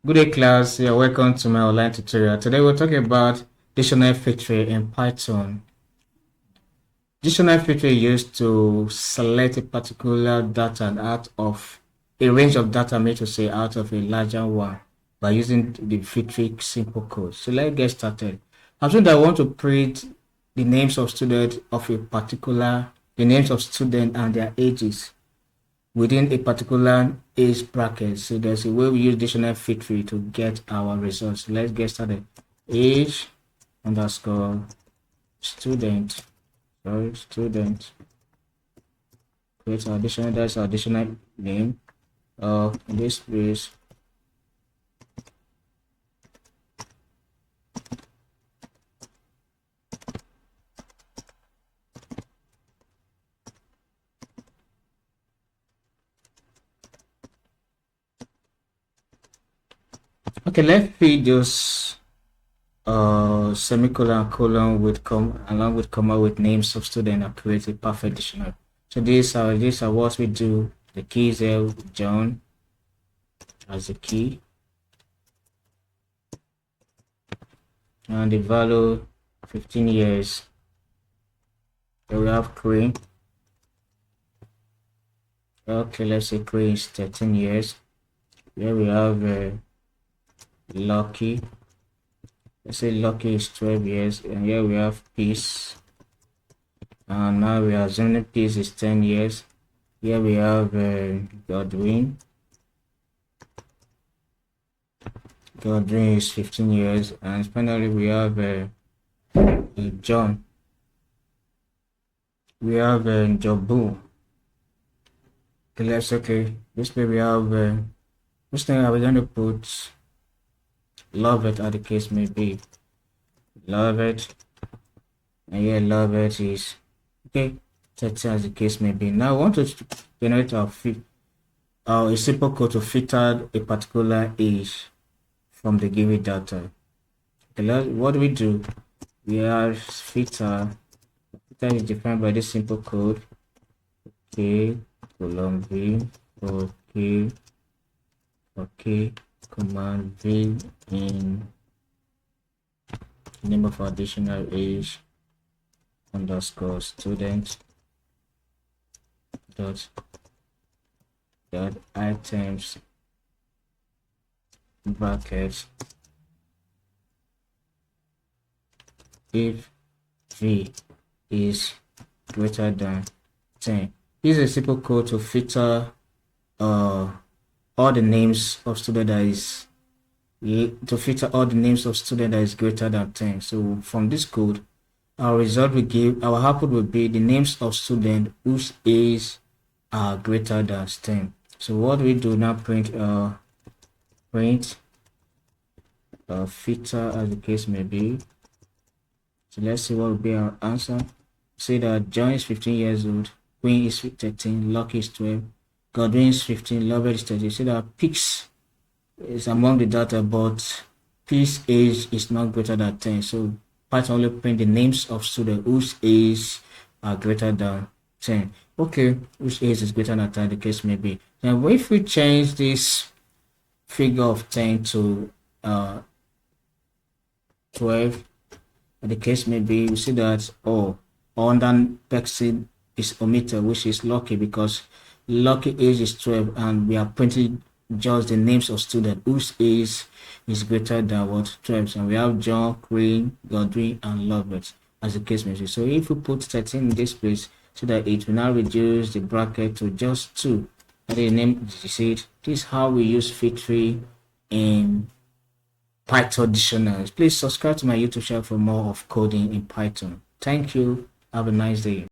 Good day, class. You're welcome to my online tutorial. Today we're talking about dictionary feature in Python. Dictionary feature is used to select a particular data out of a range of data, made to say out of a larger one by using the feature simple code. So let's get started. Assume that I want to print the names of students of a particular, the names of students and their ages within a particular age bracket. So there's a way we use dictionary feature to get our results. Let's get started. Age underscore student, student, create our dictionary. That's our dictionary name. In this place, okay, let's feed those semicolon colon with along with comma with names of student and create a perfect dictionary. So these are what we do. The key is here, John as the key, and the value 15 years. Here we have Crane. Okay, let's say Crane is 13 years. Here we have Lucky. Let's say Lucky is 12 years, and here we have Peace. And now we are assuming Peace is 10 years. Here we have Godwin. Godwin is 15 years, and finally we have John. We have Jobu. Okay, this way we have this thing we're going to put Love It, as the case may be. Love It, and here Love It is okay, 30 as the case may be. Now I want to generate a simple code to filter a particular age from the given data. Okay, what do we do? We have filter is defined by this simple code. Okay, colon v, okay, command v in name of our dictionary age underscore student dot items brackets if v is greater than 10. This is a simple code to filter all the names of student that is greater than 10. So from this code, our result will give, our output will be the names of students whose age are greater than 10. So what we do now, print filter as the case may be. So let's see what will be our answer. Say that John is 15 years old, Queen is 13, Lucky is 12, Godwin is 15, Lovett is 30. See that Peace is among the data, but Peace age is not greater than 10. So Python only print the names of students whose age are greater than 10. Okay, whose age is greater than 10, the case may be. Now if we change this figure of 10 to 12, the case may be, we see that under person is omitted, which is Lucky, because Lucky age is 12 and we are printing just the names of students whose age is greater than 12. And we have John, Crane, Godwin, and Lovett as the case may be. So if we put 13 in this place, so that it will now reduce the bracket to just 2. And the name is it. This is how we use feature in Python dictionaries. Please subscribe to my YouTube channel for more of coding in Python. Thank you. Have a nice day.